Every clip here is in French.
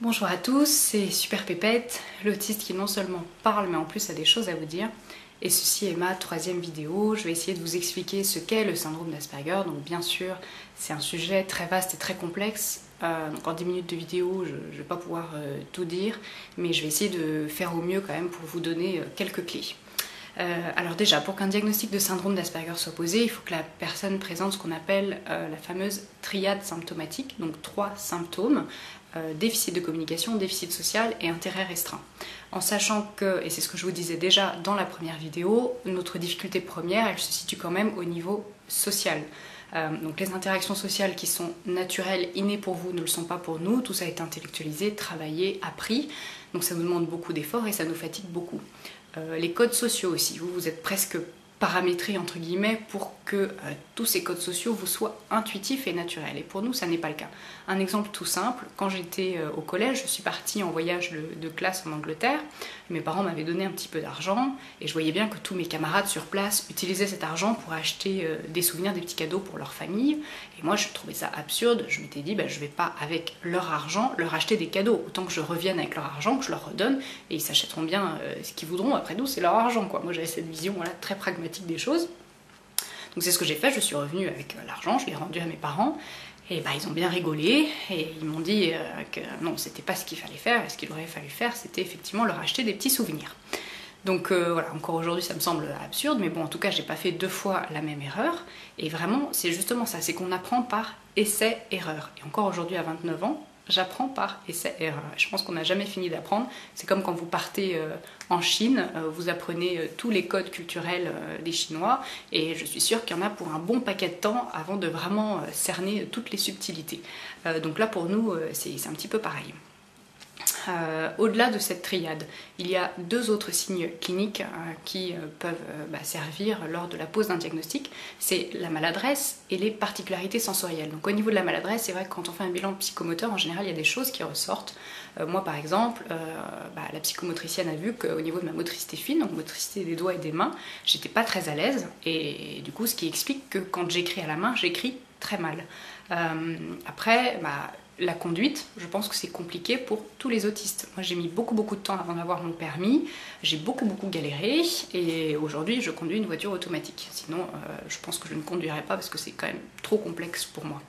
Bonjour à tous, c'est Super Pépette, l'autiste qui non seulement parle mais en plus a des choses à vous dire. Et ceci est ma troisième vidéo, je vais essayer de vous expliquer ce qu'est le syndrome d'Asperger. Donc bien sûr, c'est un sujet très vaste et très complexe. Donc en 10 minutes de vidéo, je ne vais pas pouvoir tout dire, mais je vais essayer de faire au mieux quand même pour vous donner quelques clés. Alors déjà, pour qu'un diagnostic de syndrome d'Asperger soit posé, il faut que la personne présente ce qu'on appelle la fameuse triade symptomatique, donc 3 symptômes, déficit de communication, déficit social et intérêt restreint. En sachant que, et c'est ce que je vous disais déjà dans la première vidéo, notre difficulté première, elle se situe quand même au niveau social. Donc les interactions sociales qui sont naturelles, innées pour vous, ne le sont pas pour nous. Tout ça est intellectualisé, travaillé, appris. Donc ça nous demande beaucoup d'efforts et ça nous fatigue beaucoup. Les codes sociaux aussi, vous êtes presque paramétrés entre guillemets pour que tous ces codes sociaux vous soient intuitifs et naturels. Et pour nous, ça n'est pas le cas. Un exemple tout simple, quand j'étais au collège, je suis partie en voyage de classe en Angleterre. Mes parents m'avaient donné un petit peu d'argent et je voyais bien que tous mes camarades sur place utilisaient cet argent pour acheter des souvenirs, des petits cadeaux pour leur famille. Et moi, je trouvais ça absurde. Je m'étais dit, je vais pas avec leur argent leur acheter des cadeaux. Autant que je revienne avec leur argent, que je leur redonne et ils s'achèteront bien ce qu'ils voudront. Après nous, c'est leur argent, quoi. Moi, j'avais cette vision très pragmatique des choses. Donc c'est ce que j'ai fait, je suis revenue avec l'argent, je l'ai rendu à mes parents, et ils ont bien rigolé, et ils m'ont dit que non, c'était pas ce qu'il fallait faire, ce qu'il aurait fallu faire, c'était effectivement leur acheter des petits souvenirs. Donc voilà, encore aujourd'hui ça me semble absurde, mais bon, en tout cas j'ai pas fait 2 fois la même erreur, et vraiment c'est justement ça, c'est qu'on apprend par essai-erreur. Et encore aujourd'hui à 29 ans, j'apprends par essai-erreur. Je pense qu'on n'a jamais fini d'apprendre. C'est comme quand vous partez en Chine, vous apprenez tous les codes culturels des Chinois, et je suis sûre qu'il y en a pour un bon paquet de temps avant de vraiment cerner toutes les subtilités. Donc là pour nous, c'est un petit peu pareil. Au-delà de cette triade, il y a 2 autres signes cliniques qui peuvent servir lors de la pose d'un diagnostic, c'est la maladresse et les particularités sensorielles. Donc au niveau de la maladresse, c'est vrai que quand on fait un bilan psychomoteur, en général il y a des choses qui ressortent. Moi par exemple, la psychomotricienne a vu qu'au niveau de ma motricité fine, donc motricité des doigts et des mains, j'étais pas très à l'aise, et du coup ce qui explique que quand j'écris à la main, j'écris très mal. Après, la conduite, je pense que c'est compliqué pour tous les autistes. Moi j'ai mis beaucoup de temps avant d'avoir mon permis, j'ai beaucoup galéré, et aujourd'hui je conduis une voiture automatique. Sinon je pense que je ne conduirais pas parce que c'est quand même trop complexe pour moi.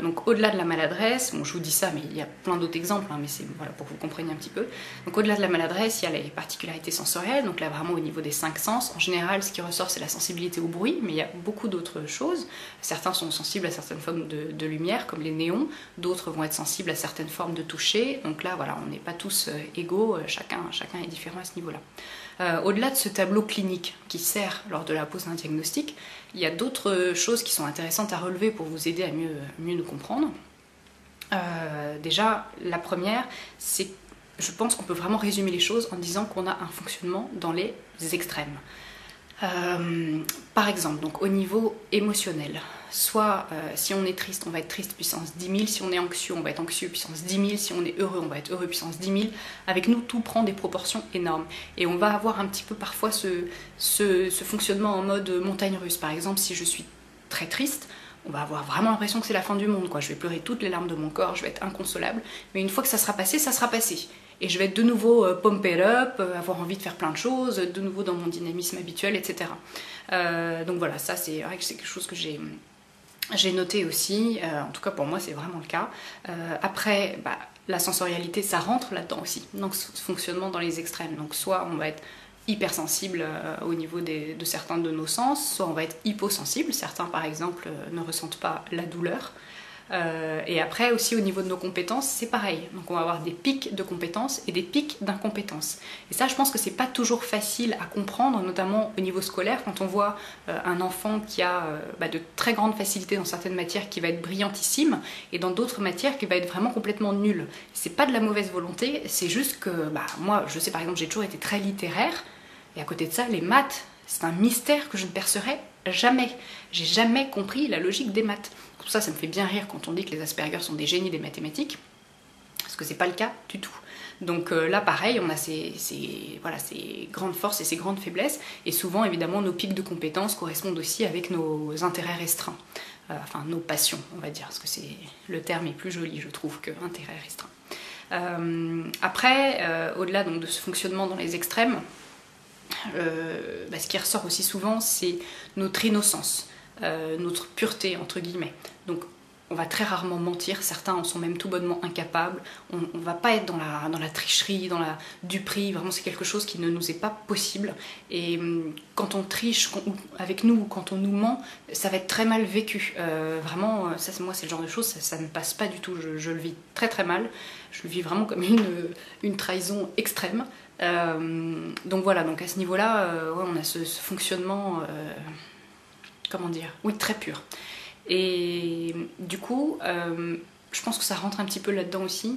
Donc au-delà de la maladresse, bon je vous dis ça mais il y a plein d'autres exemples, mais c'est pour que vous compreniez un petit peu. Donc au-delà de la maladresse, il y a les particularités sensorielles, donc là vraiment au niveau des 5 sens. En général ce qui ressort c'est la sensibilité au bruit, mais il y a beaucoup d'autres choses. Certains sont sensibles à certaines formes de lumière comme les néons, d'autres vont être sensibles à certaines formes de toucher. Donc là voilà, on n'est pas tous égaux, chacun est différent à ce niveau-là. Au-delà de ce tableau clinique qui sert lors de la pose d'un diagnostic, il y a d'autres choses qui sont intéressantes à relever pour vous aider à mieux nous comprendre. Déjà, la première, c'est, je pense qu'on peut vraiment résumer les choses en disant qu'on a un fonctionnement dans les extrêmes. Par exemple, donc au niveau émotionnel, soit si on est triste, on va être triste puissance 10 000, si on est anxieux, on va être anxieux puissance 10 000, si on est heureux, on va être heureux puissance 10 000. Avec nous, tout prend des proportions énormes. Et on va avoir un petit peu parfois ce fonctionnement en mode montagne russe. Par exemple, si je suis très triste, on va avoir vraiment l'impression que c'est la fin du monde, quoi. Je vais pleurer toutes les larmes de mon corps, je vais être inconsolable. Mais une fois que ça sera passé, ça sera passé. Et je vais être de nouveau pumped up, avoir envie de faire plein de choses, de nouveau dans mon dynamisme habituel, etc. Donc voilà, ça c'est vrai que c'est quelque chose que j'ai noté aussi, en tout cas pour moi c'est vraiment le cas. Après, la sensorialité ça rentre là-dedans aussi, donc ce fonctionnement dans les extrêmes. Donc soit on va être hypersensible au niveau de certains de nos sens, soit on va être hyposensible, certains par exemple ne ressentent pas la douleur. Et après aussi au niveau de nos compétences c'est pareil, donc on va avoir des pics de compétences et des pics d'incompétences, et ça je pense que c'est pas toujours facile à comprendre, notamment au niveau scolaire, quand on voit un enfant qui a de très grandes facilités dans certaines matières qui va être brillantissime et dans d'autres matières qui va être vraiment complètement nul. C'est pas de la mauvaise volonté, c'est juste que moi je sais par exemple j'ai toujours été très littéraire, et à côté de ça les maths c'est un mystère que je ne percerai jamais. J'ai jamais compris la logique des maths. Pour ça, ça me fait bien rire quand on dit que les Asperger sont des génies des mathématiques, parce que c'est pas le cas du tout. Donc là, pareil, on a ces grandes forces et ces grandes faiblesses, et souvent, évidemment, nos pics de compétences correspondent aussi avec nos intérêts restreints. enfin nos passions, on va dire, parce que le terme est plus joli, je trouve, que intérêt restreint. Après, au-delà donc de ce fonctionnement dans les extrêmes, ce qui ressort aussi souvent, c'est notre innocence, notre pureté, entre guillemets. Donc, on va très rarement mentir, certains en sont même tout bonnement incapables. On ne va pas être dans la tricherie, dans la duperie, vraiment c'est quelque chose qui ne nous est pas possible. Et quand on triche avec nous ou quand on nous ment, ça va être très mal vécu. Vraiment, ça moi c'est le genre de choses, ça ne passe pas du tout, je le vis très très mal. Je le vis vraiment comme une trahison extrême. Donc voilà, donc à ce niveau-là, ouais, on a ce fonctionnement, comment dire, oui, très pur. Et du coup, je pense que ça rentre un petit peu là-dedans aussi.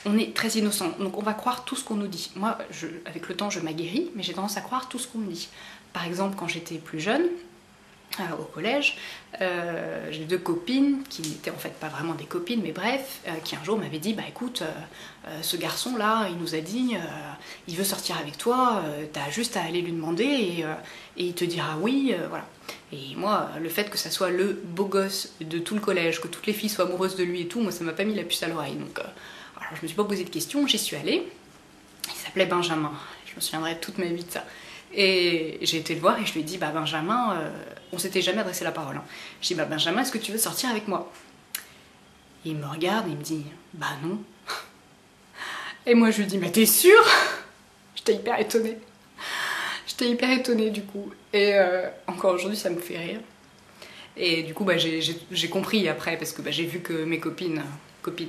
On est très innocent, donc on va croire tout ce qu'on nous dit. Moi, avec le temps, je m'aguerris, mais j'ai tendance à croire tout ce qu'on me dit. Par exemple, quand j'étais plus jeune, au collège, j'ai 2 copines qui n'étaient en fait pas vraiment des copines, mais bref, qui un jour m'avaient dit, bah écoute, ce garçon là, il nous a dit, il veut sortir avec toi, t'as juste à aller lui demander et il te dira oui, voilà. Et moi, le fait que ça soit le beau gosse de tout le collège, que toutes les filles soient amoureuses de lui et tout, moi ça m'a pas mis la puce à l'oreille, donc alors, je me suis pas posé de questions, j'y suis allée. Il s'appelait Benjamin, je me souviendrai toute ma vie de ça. Et j'ai été le voir et je lui ai dit, bah Benjamin, on s'était jamais adressé la parole. Hein. Je dis, bah Benjamin, est-ce que tu veux sortir avec moi? Et il me regarde et il me dit, bah non. Et moi je lui dis, mais t'es sûre? J'étais hyper étonnée. J'étais hyper étonnée du coup. Et encore aujourd'hui ça me fait rire. Et du coup bah, j'ai compris après parce que bah, j'ai vu que mes copines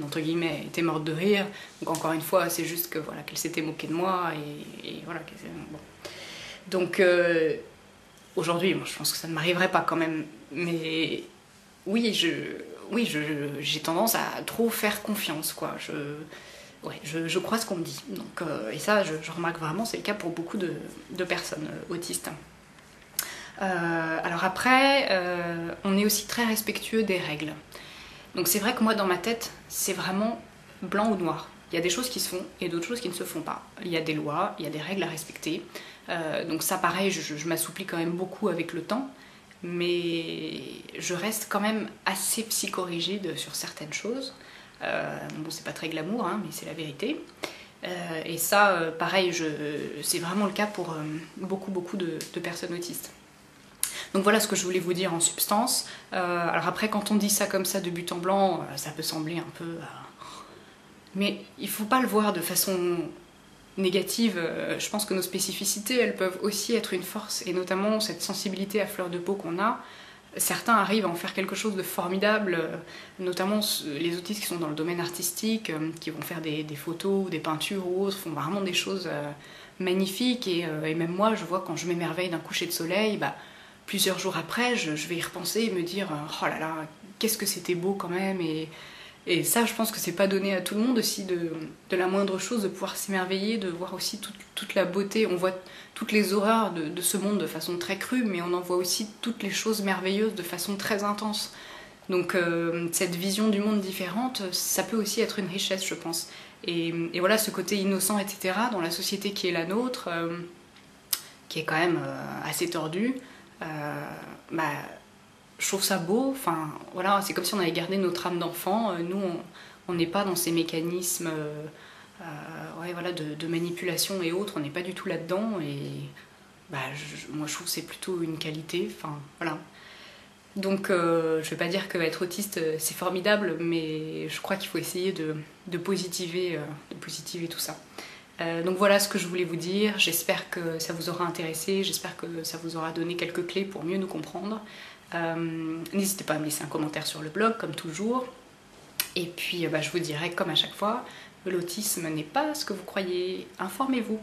entre guillemets étaient mortes de rire. Donc encore une fois c'est juste que voilà qu'elles s'étaient moquées de moi et voilà. Bon. Donc aujourd'hui, je pense que ça ne m'arriverait pas quand même, mais oui, j'ai tendance à trop faire confiance, quoi. Je crois ce qu'on me dit. Donc, et ça, je remarque vraiment, c'est le cas pour beaucoup de personnes autistes. Alors après, on est aussi très respectueux des règles. Donc c'est vrai que moi, dans ma tête, c'est vraiment blanc ou noir. Il y a des choses qui se font et d'autres choses qui ne se font pas. Il y a des lois, il y a des règles à respecter. Donc ça pareil, je m'assouplis quand même beaucoup avec le temps, mais je reste quand même assez psychorigide sur certaines choses. Bon, c'est pas très glamour, hein, mais c'est la vérité. Et ça, pareil, c'est vraiment le cas pour beaucoup de personnes autistes. Donc voilà ce que je voulais vous dire en substance. Alors après, quand on dit ça comme ça de but en blanc, ça peut sembler un peu... mais il faut pas le voir de façon négative. Je pense que nos spécificités, elles peuvent aussi être une force, et notamment cette sensibilité à fleur de peau qu'on a. Certains arrivent à en faire quelque chose de formidable, notamment les autistes qui sont dans le domaine artistique, qui vont faire des photos, des peintures ou autres, font vraiment des choses magnifiques, et même moi, je vois quand je m'émerveille d'un coucher de soleil, bah, plusieurs jours après, je vais y repenser et me dire « Oh là là, qu'est-ce que c'était beau quand même !» Et ça, je pense que c'est pas donné à tout le monde aussi, de la moindre chose, de pouvoir s'émerveiller, de voir aussi toute la beauté. On voit toutes les horreurs de ce monde de façon très crue, mais on en voit aussi toutes les choses merveilleuses de façon très intense. Donc cette vision du monde différente, ça peut aussi être une richesse, je pense. Et voilà, ce côté innocent, etc., dans la société qui est la nôtre, qui est quand même assez tordue, bah, je trouve ça beau. Enfin, voilà, c'est comme si on avait gardé notre âme d'enfant. Nous, on n'est pas dans ces mécanismes ouais, voilà, de manipulation et autres, on n'est pas du tout là-dedans. Et bah, moi, je trouve que c'est plutôt une qualité. Enfin, voilà. Donc, je vais pas dire qu'être autiste, c'est formidable, mais je crois qu'il faut essayer de positiver tout ça. Donc voilà ce que je voulais vous dire. J'espère que ça vous aura intéressé, j'espère que ça vous aura donné quelques clés pour mieux nous comprendre. N'hésitez pas à me laisser un commentaire sur le blog, comme toujours. Et puis bah, je vous dirai, comme à chaque fois, l'autisme n'est pas ce que vous croyez. Informez-vous.